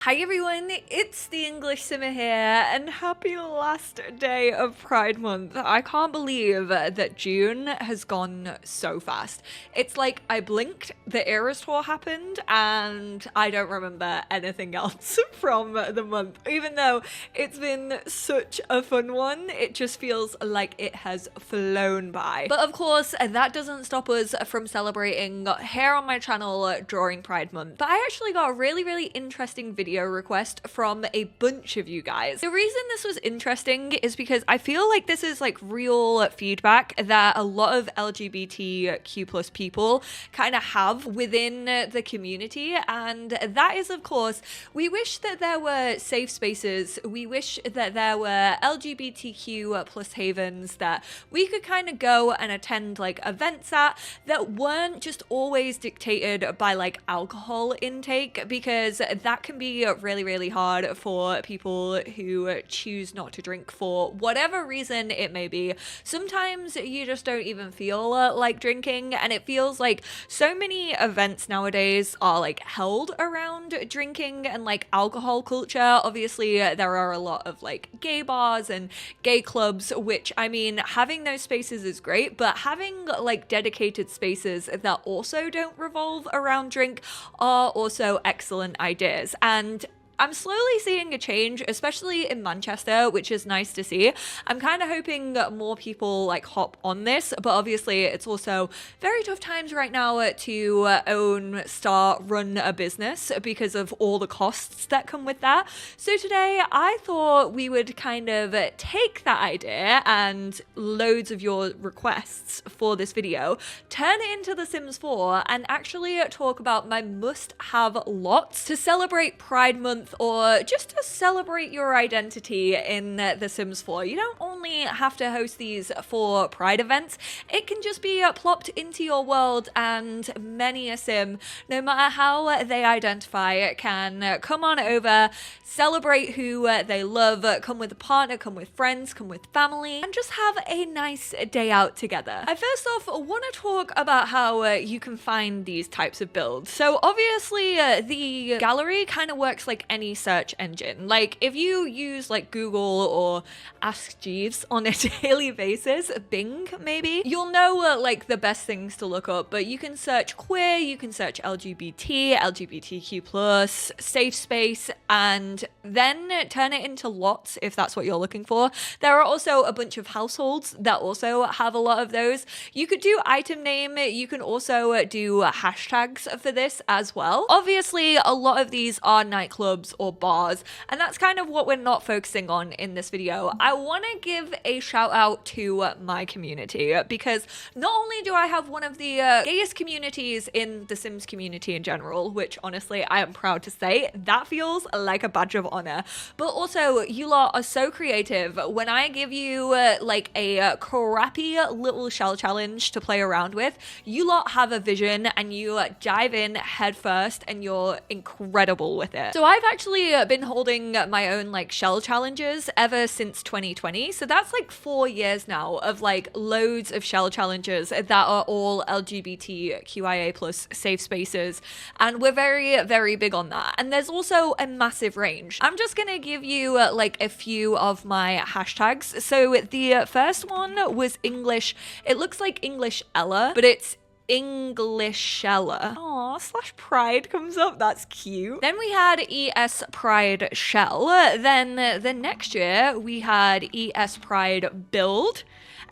Hi everyone, it's the EnglishSimmer here, and happy last day of Pride Month. I can't believe that June has gone so fast. It's like I blinked, the Eras tour happened, and I don't remember anything else from the month. Even though it's been such a fun one, it just feels like it has flown by. But of course, that doesn't stop us from celebrating here on my channel during Pride Month. But I actually got a really interesting video request from a bunch of you guys. The reason this was interesting is because I feel like this is like real feedback that a lot of LGBTQ plus people kind of have within the community, and that is, of course, we wish that there were safe spaces, we wish that there were LGBTQ plus havens that we could kind of go and attend like events at that weren't just always dictated by like alcohol intake, because that can be really hard for people who choose not to drink for whatever reason it may be. Sometimes you just don't even feel like drinking, and it feels like so many events nowadays are like held around drinking and like alcohol culture. Obviously there are a lot of like gay bars and gay clubs, which, I mean, having those spaces is great, but having like dedicated spaces that also don't revolve around drink are also excellent ideas. And I'm slowly seeing a change, especially in Manchester, which is nice to see. I'm kind of hoping more people like hop on this, but obviously it's also very tough times right now to run a business because of all the costs that come with that. So today I thought we would kind of take that idea and loads of your requests for this video, turn it into The Sims 4 and actually talk about my must-have lots to celebrate Pride Month, or just to celebrate your identity in The Sims 4. You don't only have to host these for Pride events, it can just be plopped into your world, and many a sim, no matter how they identify, can come on over, celebrate who they love, come with a partner, come with friends, come with family, and just have a nice day out together. I first off want to talk about how you can find these types of builds. So obviously the gallery kind of works like any search engine. Like if you use like Google or Ask Jeeves on a daily basis, Bing maybe, you'll know like the best things to look up. But you can search queer, you can search LGBT, LGBTQ plus, safe space, and then turn it into lots if that's what you're looking for. There are also a bunch of households that also have a lot of those. You could do item name, you can also do hashtags for this as well. Obviously a lot of these are nightclubs or bars, and that's kind of what we're not focusing on in this video. I want to give a shout out to my community, because not only do I have one of the gayest communities in the Sims community in general, which honestly I am proud to say, that feels like a badge of honor, but also you lot are so creative. When I give you like a crappy little shell challenge to play around with, you lot have a vision and you dive in head first, and you're incredible with it. So I've actually been holding my own like shell challenges ever since 2020, so that's like 4 years now of like loads of shell challenges that are all LGBTQIA plus safe spaces, and we're very big on that. And there's also a massive range. I'm just gonna give you like a few of my hashtags. So the first one was English, it looks like English Ella, but it's Englishella. Aw, /pride comes up, that's cute. Then we had ES Pride Shell. Then the next year we had ES Pride Build.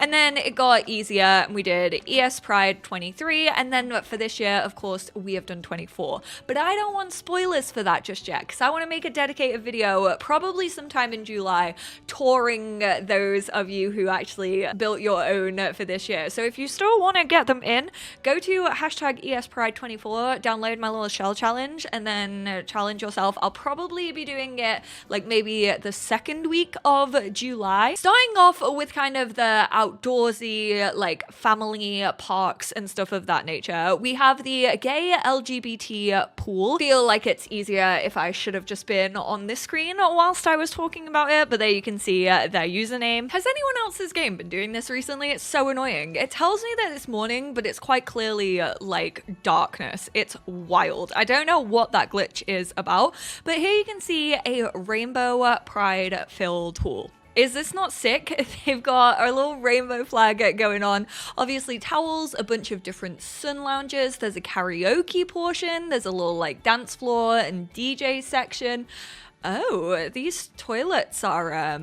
And then it got easier and we did ES Pride 23, and then for this year, of course, we have done 24. But I don't want spoilers for that just yet, because I want to make a dedicated video, probably sometime in July, touring those of you who actually built your own for this year. So if you still want to get them in, go to hashtag ES Pride 24, download my little shell challenge, and then challenge yourself. I'll probably be doing it like maybe the second week of July. Starting off with kind of the outdoorsy, like family parks and stuff of that nature. We have the gay LGBT pool. Feel like it's easier if I should have just been on this screen whilst I was talking about it, but there you can see their username. Has anyone else's game been doing this recently? It's so annoying. It tells me that it's morning, but it's quite clearly like darkness. It's wild. I don't know what that glitch is about, but here you can see a rainbow pride filled pool. Is this not sick? They've got a little rainbow flag going on. Obviously towels, a bunch of different sun lounges. There's a karaoke portion. There's a little like dance floor and DJ section. Oh, these toilets are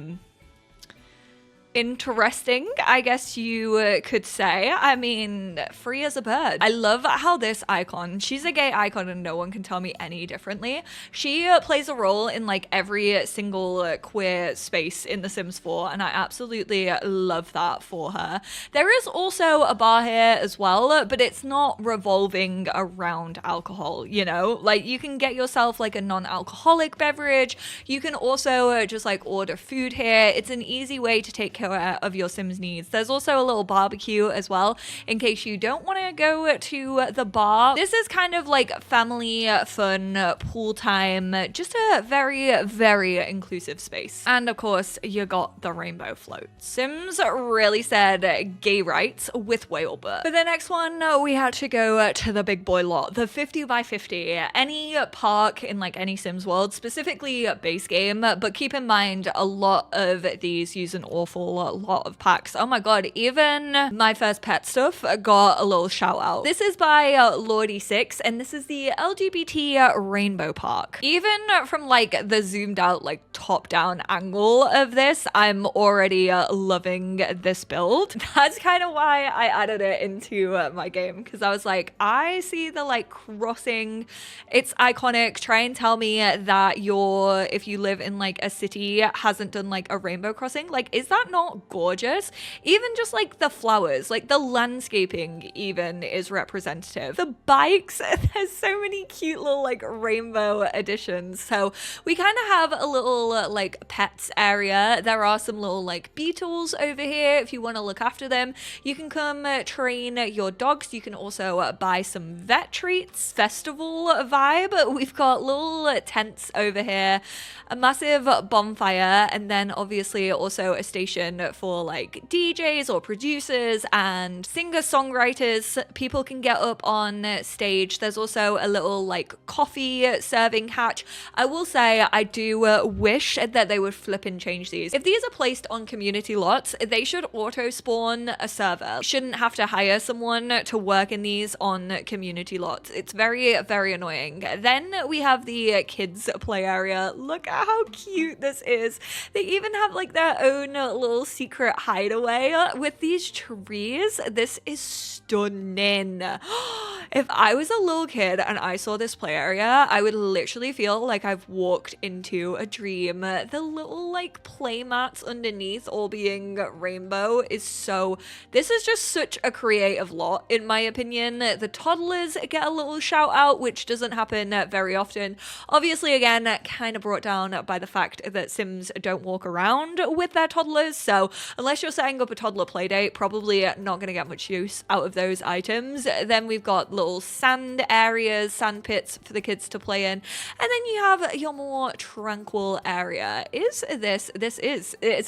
interesting, I guess you could say. I mean, free as a bird. I love how this icon, she's a gay icon and no one can tell me any differently. She plays a role in like every single queer space in The Sims 4 and I absolutely love that for her. There is also a bar here as well, but it's not revolving around alcohol, you know? Like you can get yourself like a non-alcoholic beverage. You can also just like order food here. It's an easy way to take care of your Sims needs. There's also a little barbecue as well in case you don't want to go to the bar. This is kind of like family fun pool time, just a very, very inclusive space. And of course you got the rainbow float. Sims really said gay rights with whale butt. For the next one we had to go to the big boy lot, the 50 by 50. Any park in like any Sims world, specifically base game, but keep in mind a lot of these use an awful lot of packs. Oh my god, even my first pet stuff got a little shout out. This is by Lordy6 and this is the LGBT rainbow park. Even from like the zoomed out like top down angle of this, I'm already loving this build. That's kind of why I added it into my game, because I was like, I see the like crossing, it's iconic. Try and tell me that if you live in like a city hasn't done like a rainbow crossing. Like, is that not gorgeous? Even just like the flowers, like the landscaping even is representative. The bikes, there's so many cute little like rainbow additions. So we kind of have a little like pets area. There are some little like beetles over here if you want to look after them. You can come train your dogs. You can also buy some vet treats. Festival vibe. We've got little tents over here, a massive bonfire, and then obviously also a station for like DJs or producers and singer-songwriters. People can get up on stage. There's also a little like coffee serving hatch. I will say I do wish that they would flip and change these. If these are placed on community lots, they should auto spawn a server. You shouldn't have to hire someone to work in these on community lots. It's very, very annoying. Then we have the kids play area. Look at how cute this is. They even have like their own little secret hideaway with these trees. This is stunning. If I was a little kid and I saw this play area, I would literally feel like I've walked into a dream. The little like play mats underneath all being rainbow is this is just such a creative lot in my opinion. The toddlers get a little shout out, which doesn't happen very often. Obviously again, kind of brought down by the fact that Sims don't walk around with their toddlers, so unless you're setting up a toddler play date, probably not going to get much use out of those items. Then we've got little sand areas, sand pits for the kids to play in, and then you have your more tranquil area. It's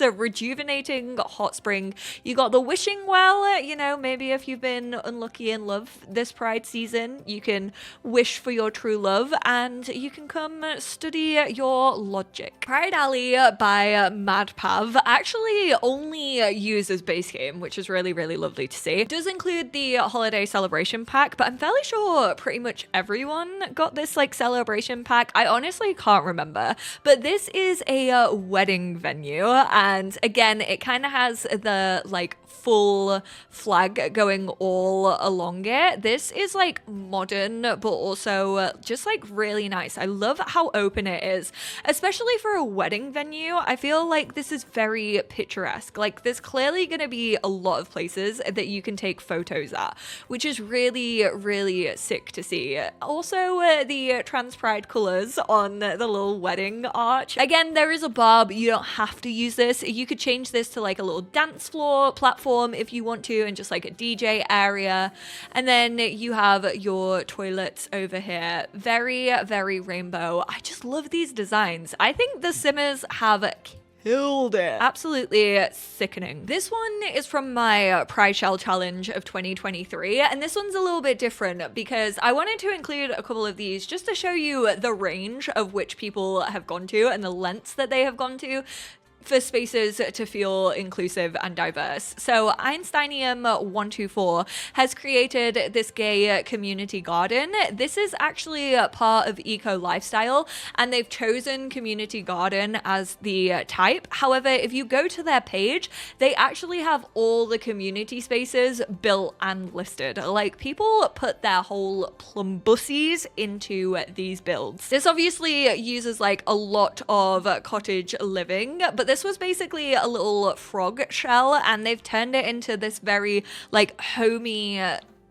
a rejuvenating hot spring. You got the wishing well, you know, maybe if you've been unlucky in love this pride season, you can wish for your true love and you can come study your logic. Pride Alley by MadPav actually only uses base game, which is really, really lovely to see. It does include the holiday celebration pack, but I'm fairly sure pretty much everyone got this like celebration pack. I honestly can't remember, but this is a wedding venue, and again it kind of has the like full flag going all along it. This is like modern but also just like really nice. I love how open it is, especially for a wedding venue. I feel like this is very picturesque. Like there's clearly going to be a lot of places that you can take photos at, which is really, really sick to see. Also, the trans pride colors on the little wedding arch. Again, there is a bar, but you don't have to use this. You could change this to like a little dance floor platform if you want to, and just like a DJ area. And then you have your toilets over here. Very, very rainbow. I just love these designs. I think the Simmers have killed it. Absolutely sickening. This one is from my Pride Shell Challenge of 2023, and this one's a little bit different because I wanted to include a couple of these just to show you the range of which people have gone to and the lengths that they have gone to for spaces to feel inclusive and diverse. So Einsteinium124 has created this gay community garden. This is actually a part of eco lifestyle, and they've chosen community garden as the type. However, if you go to their page, they actually have all the community spaces built and listed. Like, people put their whole plumbussies into these builds. This obviously uses like a lot of cottage living, but this was basically a little frog shell, and they've turned it into this very like homey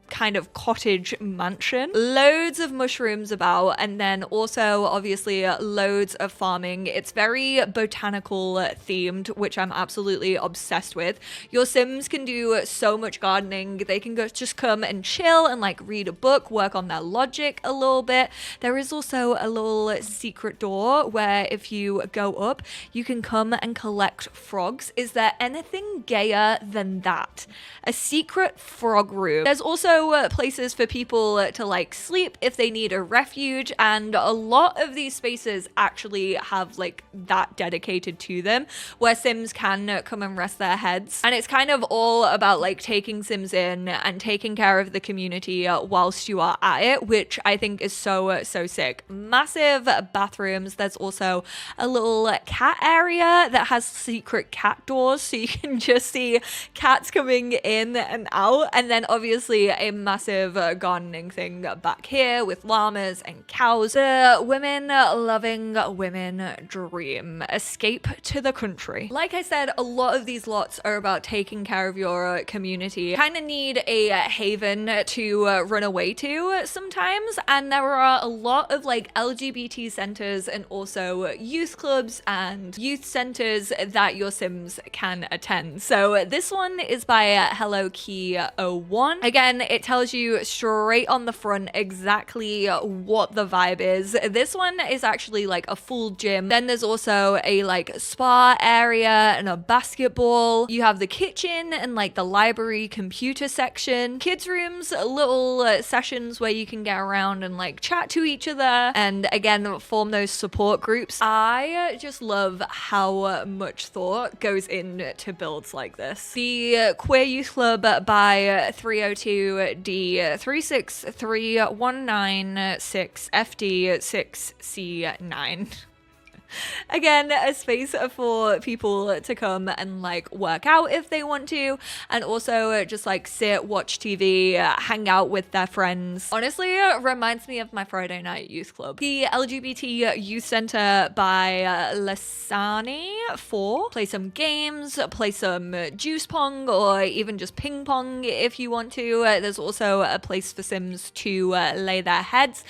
kind of cottage mansion. Loads of mushrooms about, and then also obviously loads of farming. It's very botanical themed, which I'm absolutely obsessed with. Your Sims can do so much gardening. They can just come and chill and like read a book, work on their logic a little bit. There is also a little secret door where if you go up, you can come and collect frogs. Is there anything gayer than that? A secret frog room. There's also places for people to like sleep if they need a refuge, and a lot of these spaces actually have like that dedicated to them where Sims can come and rest their heads. And it's kind of all about like taking Sims in and taking care of the community whilst you are at it, which I think is so sick. Massive bathrooms. There's also a little cat area that has secret cat doors, so you can just see cats coming in and out. And then obviously a massive gardening thing back here with llamas and cows. The women loving women dream. Escape to the country. Like I said, a lot of these lots are about taking care of your community. You kind of need a haven to run away to sometimes, and there are a lot of like LGBT centers and also youth clubs and youth centers that your Sims can attend. So this one is by Hello Key 01. Again, it tells you straight on the front exactly what the vibe is. This one is actually like a full gym. Then there's also a like spa area and a basketball. You have the kitchen and like the library computer section. Kids rooms, little sessions where you can get around and like chat to each other and again form those support groups. I just love how much thought goes into builds like this. The Queer Youth Club by 302D3631996FD6C9. Again, a space for people to come and like work out if they want to, and also just like sit, watch TV, hang out with their friends. Honestly, it reminds me of my Friday night youth club. The LGBT Youth Center by Lasani 4. Play some games, play some juice pong, or even just ping pong if you want to. There's also a place for Sims to lay their heads.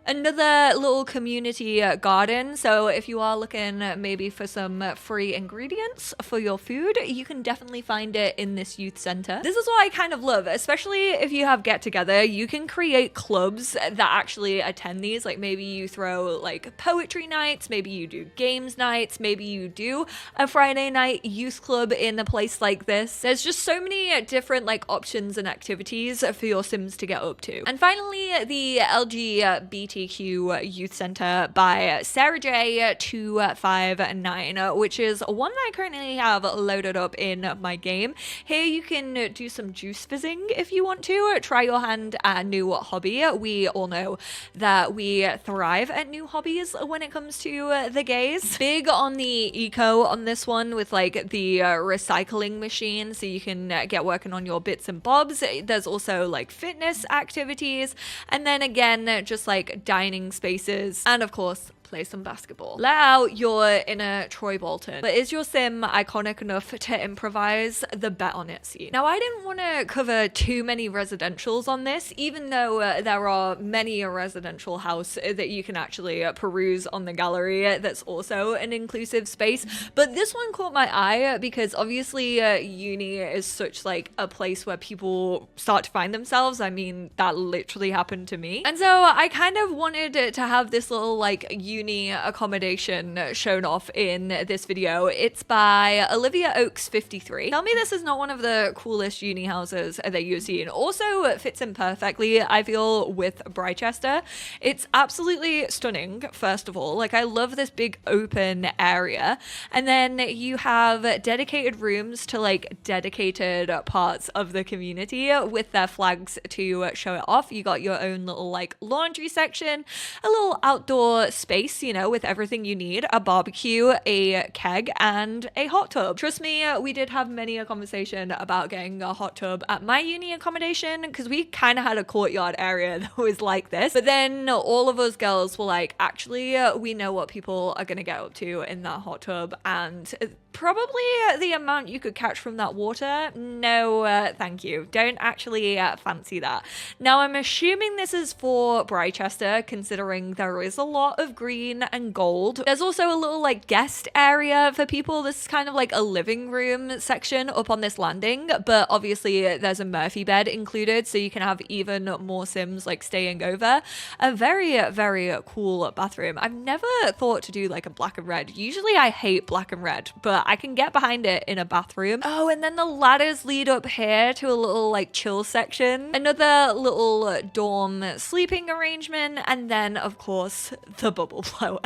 Another little community garden, so if you are looking maybe for some free ingredients for your food, you can definitely find it in this youth center. This is what I kind of love, especially if you have get together. You can create clubs that actually attend these. Like maybe you throw like poetry nights, maybe you do games nights, maybe you do a Friday night youth club in a place like this. There's just so many different like options and activities for your Sims to get up to. And finally, the LGBTQ Youth Center by Sarah J 259, which is one that I currently have loaded up in my game. Here you can do some juice fizzing if you want to. Try your hand at a new hobby. We all know that we thrive at new hobbies when it comes to the gays. Big on the eco on this one with like the recycling machine, so you can get working on your bits and bobs. There's also like fitness activities, and then again just like dining spaces, and of course play some basketball. Let out your inner Troy Bolton. But is your sim iconic enough to improvise the bet on it scene? Now, I didn't want to cover too many residentials on this, even though there are many a residential house that you can actually peruse on the gallery that's also an inclusive space. But this one caught my eye because obviously uni is such like a place where people start to find themselves. I mean, that literally happened to me. And so I kind of wanted to have this little like uni accommodation shown off in this video. It's by Olivia Oakes 53. Tell me this is not one of the coolest uni houses that you've seen. Also fits in perfectly, I feel, with Brychester. It's absolutely stunning, first of all. Like, I love this big open area. And then you have dedicated rooms to like dedicated parts of the community with their flags to show it off. You got your own little like laundry section, a little outdoor space, you know, with everything you need, a barbecue, a keg, and a hot tub. Trust me, we did have many a conversation about getting a hot tub at my uni accommodation because we kind of had a courtyard area that was like this. But then all of us girls were like, actually, we know what people are going to get up to in that hot tub, and probably the amount you could catch from that water, no thank you. Don't actually fancy that. Now, I'm assuming this is for Brychester, considering there is a lot of green and gold. There's also a little like guest area for people. This is kind of like a living room section up on this landing, but obviously there's a Murphy bed included, so you can have even more sims like staying over. A very, very cool bathroom. I've never thought to do like a black and red. Usually I hate black and red, but I can get behind it in a bathroom. Oh, and then the ladders lead up here to a little like chill section. Another little dorm sleeping arrangement. And then of course the bubble blower.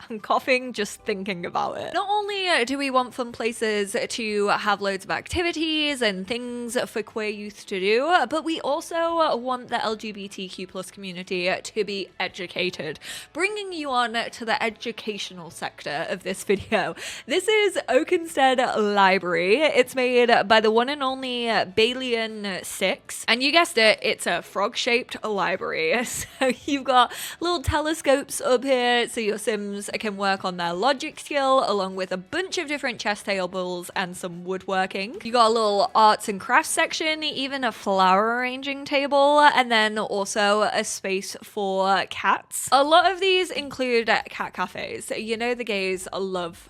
I'm coughing just thinking about it. Not only do we want fun places to have loads of activities and things for queer youth to do, but we also want the LGBTQ plus community to be educated. Bringing you on to the educational sector of this video. This is Oakenstead Library. It's made by the one and only Balian 6. And you guessed it, it's a frog-shaped library. So you've got little telescopes up here so your sims can work on their logic skill, along with a bunch of different chess tables and some woodworking. You got a little arts and crafts section, even a flower arranging table, and then also a space for cats. A lot of these include cat cafes. You know the gays love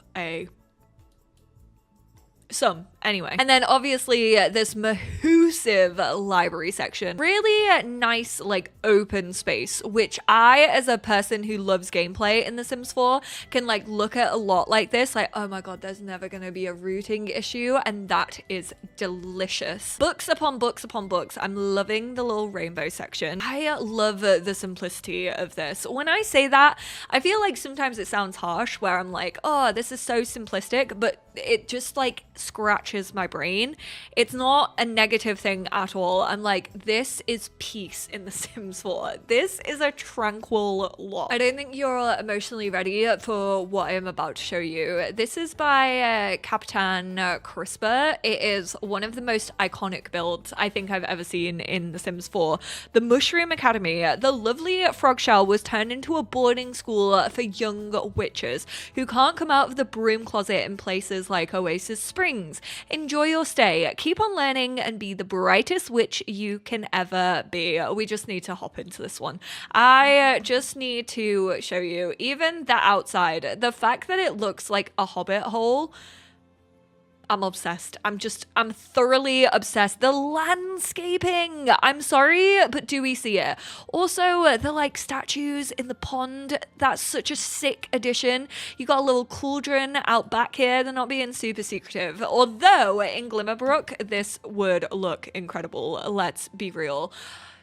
some anyway. And then obviously this massive library section. Really nice like open space, which I, as a person who loves gameplay in The Sims 4, can like look at a lot like this. Like, oh my god, there's never going to be a rooting issue, and that is delicious. Books upon books upon books. I'm loving the little rainbow section. I love the simplicity of this. When I say that, I feel like sometimes it sounds harsh where I'm like, oh, this is so simplistic, but it just like scratches my brain. It's not a negative thing at all. I'm like, this is peace in The Sims 4. This is a tranquil lot. I don't think you're emotionally ready for what I'm about to show you. This is by Capitan Crisper. It is one of the most iconic builds I think I've ever seen in The Sims 4. The Mushroom Academy. The lovely frog shell was turned into a boarding school for young witches who can't come out of the broom closet in places like Oasis Springs. Enjoy your stay, keep on learning, and be the brightest witch you can ever be. We just need to hop into this one. I just need to show you, even the outside, the fact that it looks like a hobbit hole. I'm obsessed. I'm thoroughly obsessed. The landscaping, I'm sorry, but do we see it? Also, the like statues in the pond, that's such a sick addition. You got a little cauldron out back here. They're not being super secretive. Although in Glimmerbrook, this would look incredible. Let's be real.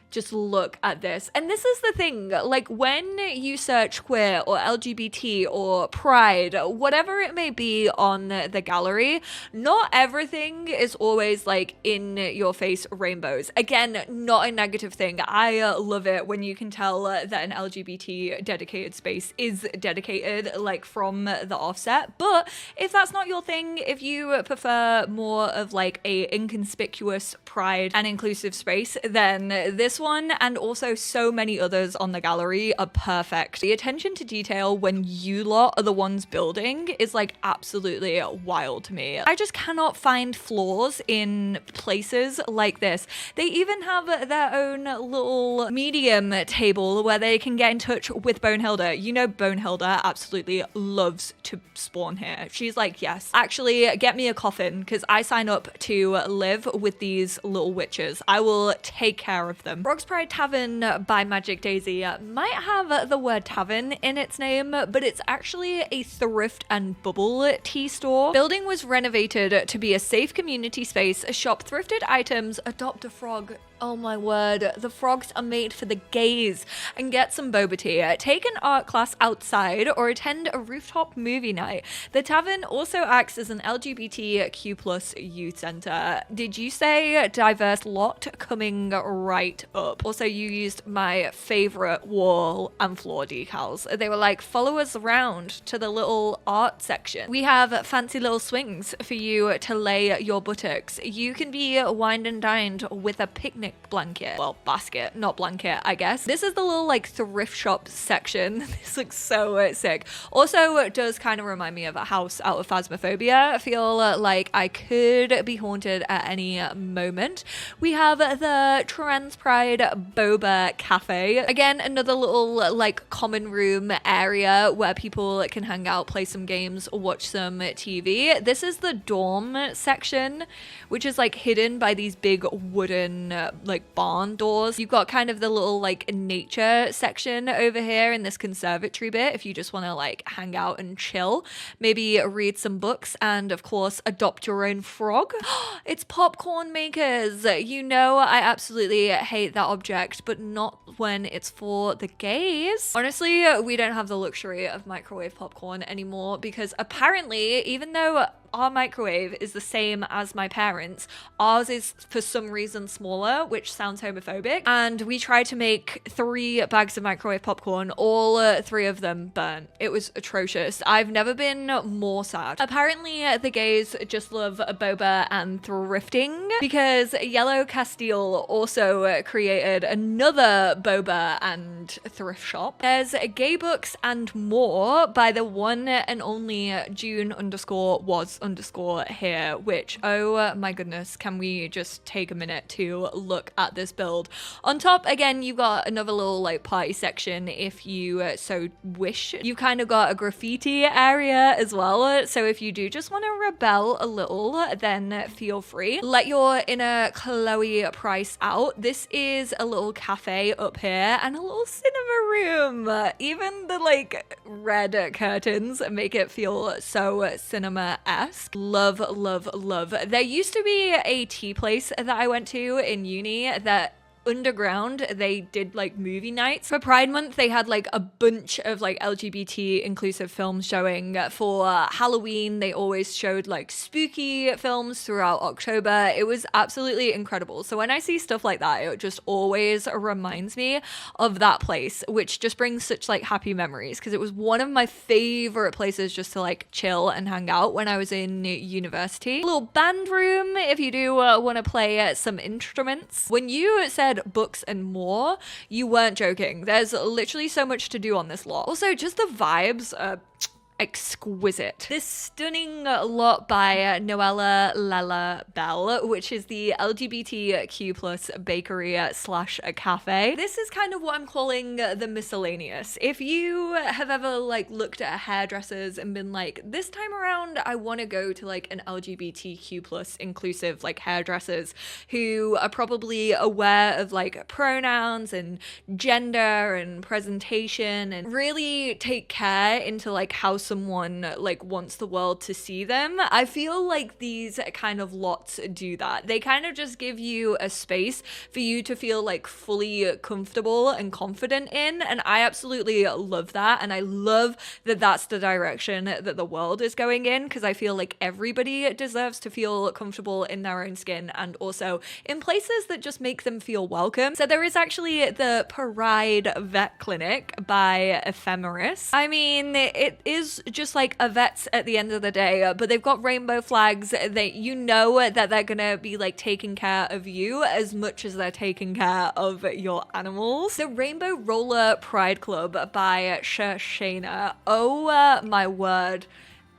Just look at this. And this is the thing, like when you search queer or LGBT or pride, whatever it may be on the gallery, not everything is always like in your face rainbows. Again, not a negative thing. I love it when you can tell that an LGBT dedicated space is dedicated like from the offset. But if that's not your thing, if you prefer more of like a inconspicuous pride and inclusive space, then this This one and also so many others on the gallery are perfect. The attention to detail when you lot are the ones building is like absolutely wild to me. I just cannot find flaws in places like this. They even have their own little medium table where they can get in touch with Bonehilda. You know Bonehilda absolutely loves to spawn here. She's like, yes, actually get me a coffin because I sign up to live with these little witches. I will take care of them. Frog's Pride Tavern by Magic Daisy might have the word tavern in its name, but it's actually a thrift and bubble tea store. Building was renovated to be a safe community space, shop thrifted items, adopt a frog. Oh my word, the frogs are made for the gays, and get some boba tea. Take an art class outside or attend a rooftop movie night. The tavern also acts as an LGBTQ plus youth center. Did you say diverse lot coming right up? Also, you used my favorite wall and floor decals. They were like, follow us around to the little art section. We have fancy little swings for you to lay your buttocks. You can be wined and dined with a picnic blanket. Well, basket, not blanket, I guess. This is the little like thrift shop section. This looks so sick. Also, it does kind of remind me of a house out of Phasmophobia. I feel like I could be haunted at any moment. We have the Trans Pride Boba Cafe. Again, another little like common room area where people can hang out, play some games, watch some TV. This is the dorm section, which is like hidden by these big wooden like barn doors. You've got kind of the little like nature section over here in this conservatory bit if you just want to like hang out and chill, maybe read some books, and of course adopt your own frog. It's popcorn makers. You know I absolutely hate that object, but not when it's for the gays. Honestly, we don't have the luxury of microwave popcorn anymore because apparently, even though our microwave is the same as my parents, ours is for some reason smaller, which sounds homophobic, and we tried to make 3 bags of microwave popcorn. All 3 of them burnt. It was atrocious. I've never been more sad. Apparently the gays just love boba and thrifting because Yellow Castile also created another boba and thrift shop. There's gay books and more by the one and only June_was here, which, oh my goodness, can we just take a minute to look at this build. On top, again, you've got another little like party section if you so wish. You've kind of got a graffiti area as well, so if you do just want to rebel a little, then feel free. Let your inner Chloe Price out. This is a little cafe up here and a little cinema room. Even the like red curtains make it feel so cinema-esque. Love, love, love. There used to be a tea place that I went to in uni that underground they did like movie nights. For Pride Month they had like a bunch of like LGBT inclusive films showing. For Halloween they always showed like spooky films throughout October. It was absolutely incredible. So when I see stuff like that, it just always reminds me of that place, which just brings such like happy memories because it was one of my favorite places just to like chill and hang out when I was in university. A little band room if you do want to play some instruments. When you said books and more, you weren't joking. There's literally so much to do on this lot. Also, just the vibes are exquisite. This stunning lot by Noella Lella Bell, which is the LGBTQ plus bakery slash a cafe. This is kind of what I'm calling the Miscellaneous. If you have ever like looked at hairdressers and been like, this time around I want to go to like an LGBTQ plus inclusive like hairdressers who are probably aware of like pronouns and gender and presentation and really take care into like how someone like wants the world to see them. I feel like these kind of lots do that. They kind of just give you a space for you to feel like fully comfortable and confident in, and I absolutely love that, and I love that that's the direction that the world is going in, because I feel like everybody deserves to feel comfortable in their own skin and also in places that just make them feel welcome. So there is actually the Pride Vet Clinic by Ephemeris. I mean, it is feels just like a vet's at the end of the day, but they've got rainbow flags that you know that they're gonna be like taking care of you as much as they're taking care of your animals. The Rainbow Roller Pride Club by Shoshana. Oh my word.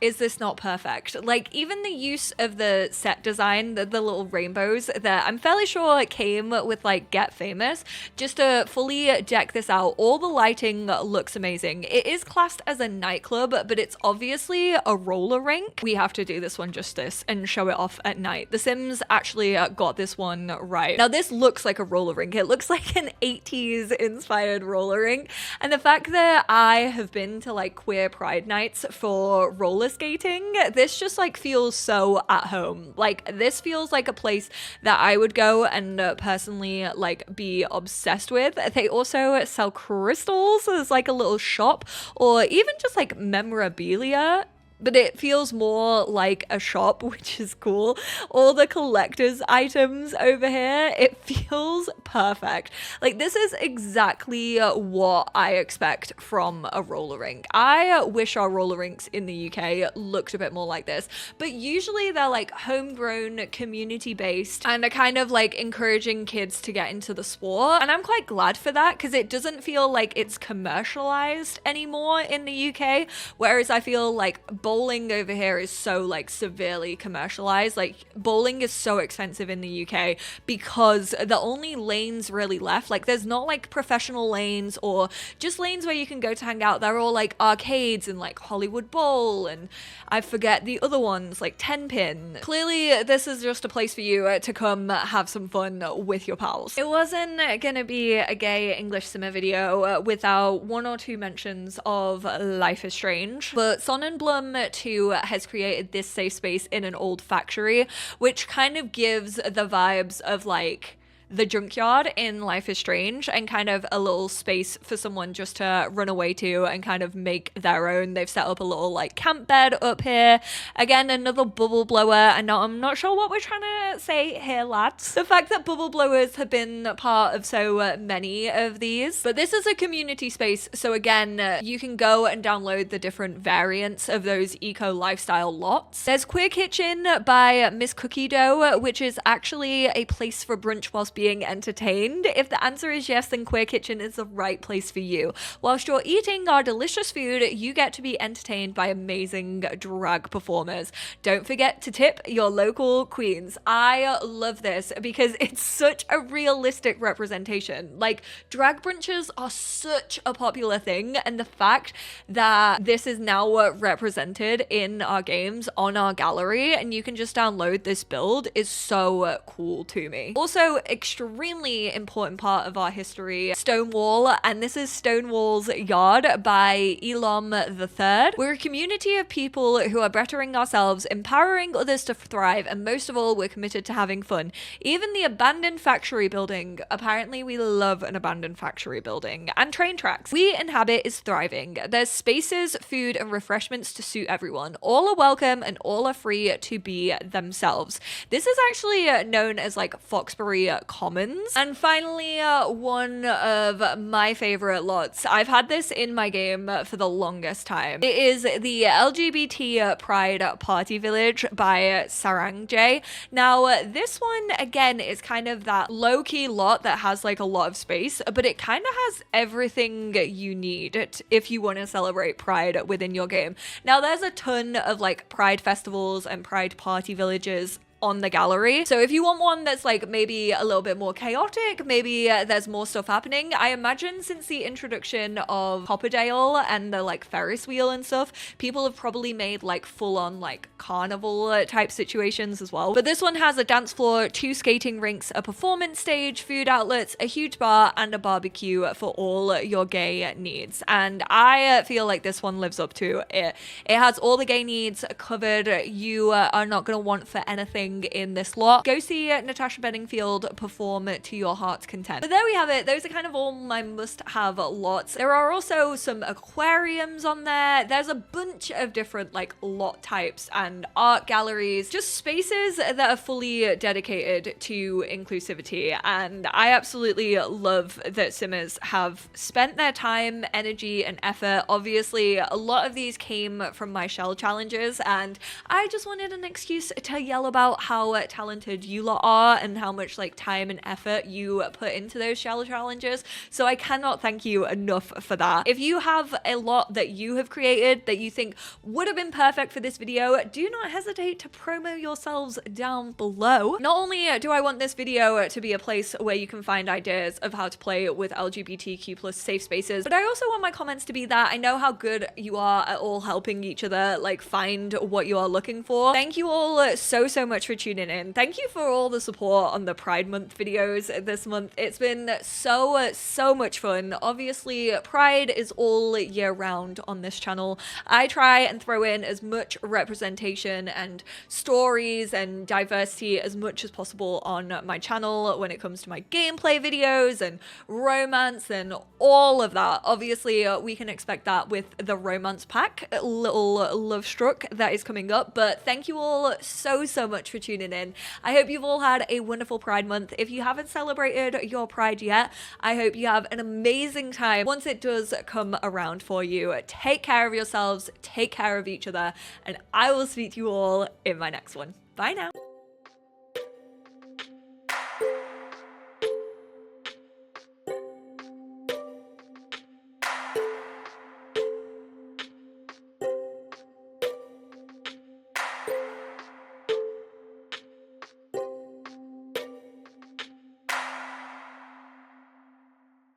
Is this not perfect? Like, even the use of the set design, the little rainbows that I'm fairly sure came with like Get Famous, just to fully deck this out. All the lighting looks amazing. It is classed as a nightclub, but it's obviously a roller rink. We have to do this one justice and show it off at night. The Sims actually got this one right. Now this looks like a roller rink. It looks like an 80s inspired roller rink. And the fact that I have been to like queer pride nights for roller skating, this just like feels so at home. Like, this feels like a place that I would go and personally like be obsessed with. They also sell crystals as like a little shop, or even just like memorabilia, but it feels more like a shop, which is cool. All the collector's items over here, it feels perfect. Like, this is exactly what I expect from a roller rink. I wish our roller rinks in the UK looked a bit more like this, but usually they're like homegrown, community-based, and are kind of like encouraging kids to get into the sport. And I'm quite glad for that, because it doesn't feel like it's commercialized anymore in the UK, whereas I feel like bowling over here is so like severely commercialized. Like, bowling is so expensive in the UK because the only lanes really left, like there's not like professional lanes or just lanes where you can go to hang out. They're all like arcades and like Hollywood Bowl, and I forget the other ones, like 10 Pin. Clearly this is just a place for you to come have some fun with your pals. It wasn't gonna be a gay English simmer video without one or two mentions of Life is Strange, but Sonnenblum 2 has created this safe space in an old factory, which kind of gives the vibes of like the junkyard in Life is Strange, and kind of a little space for someone just to run away to and kind of make their own. They've set up a little like camp bed up here. Again, another bubble blower, and I'm not sure what we're trying to say here, lads. The fact that bubble blowers have been part of so many of these, but this is a community space, so again, you can go and download the different variants of those eco lifestyle lots. There's Queer Kitchen by Miss Cookie Dough, which is actually a place for brunch whilst being entertained. If the answer is yes, then Queer Kitchen is the right place for you. Whilst you're eating our delicious food, you get to be entertained by amazing drag performers. Don't forget to tip your local queens. I love this because it's such a realistic representation. Like, drag brunches are such a popular thing, and the fact that this is now represented in our games on our gallery and you can just download this build is so cool to me. Also, extremely important part of our history, Stonewall, and this is Stonewall's Yard by Elam III. We're a community of people who are bettering ourselves, empowering others to thrive, and most of all, we're committed to having fun. Even the abandoned factory building, apparently we love an abandoned factory building, and train tracks we inhabit is thriving. There's spaces, food, and refreshments to suit everyone. All are welcome and all are free to be themselves. This is actually known as like Foxbury Commons. And finally, one of my favorite lots. I've had this in my game for the longest time. It is the LGBT Pride Party Village by Sarangjay. Now, this one, again, is kind of that low-key lot that has like a lot of space, but it kind of has everything you need if you want to celebrate Pride within your game. Now, there's a ton of like Pride festivals and Pride party villages on the gallery. So if you want one that's like maybe a little bit more chaotic, maybe there's more stuff happening. I imagine since the introduction of Copperdale and the like Ferris wheel and stuff, people have probably made like full on like carnival type situations as well. But this one has a dance floor, 2 skating rinks, a performance stage, food outlets, a huge bar, and a barbecue for all your gay needs. And I feel like this one lives up to it. It has all the gay needs covered. You are not going to want for anything performing in this lot, go see Natasha Bedingfield perform to your heart's content. But there we have it. Those are kind of all my must-have lots. There are also some aquariums on there. There's a bunch of different like lot types and art galleries, just spaces that are fully dedicated to inclusivity. And I absolutely love that Simmers have spent their time, energy, and effort. Obviously, a lot of these came from my shell challenges, and I just wanted an excuse to yell about how talented you lot are and how much like time and effort you put into those shell challenges. So I cannot thank you enough for that. If you have a lot that you have created that you think would have been perfect for this video, do not hesitate to promo yourselves down below. Not only do I want this video to be a place where you can find ideas of how to play with LGBTQ+ safe spaces, but I also want my comments to be that I know how good you are at all helping each other like find what you are looking for. Thank you all so much for tuning in. Thank you for all the support on the Pride Month videos this month. It's been so much fun. Obviously, Pride is all year round on this channel. I try and throw in as much representation and stories and diversity as much as possible on my channel when it comes to my gameplay videos and romance and all of that. Obviously, we can expect that with the romance pack, little love struck that is coming up. But thank you all so much for tuning in. I hope you've all had a wonderful Pride Month. If you haven't celebrated your Pride yet, I hope you have an amazing time once it does come around for you. Take care of yourselves, take care of each other, and I will speak to you all in my next one. Bye now.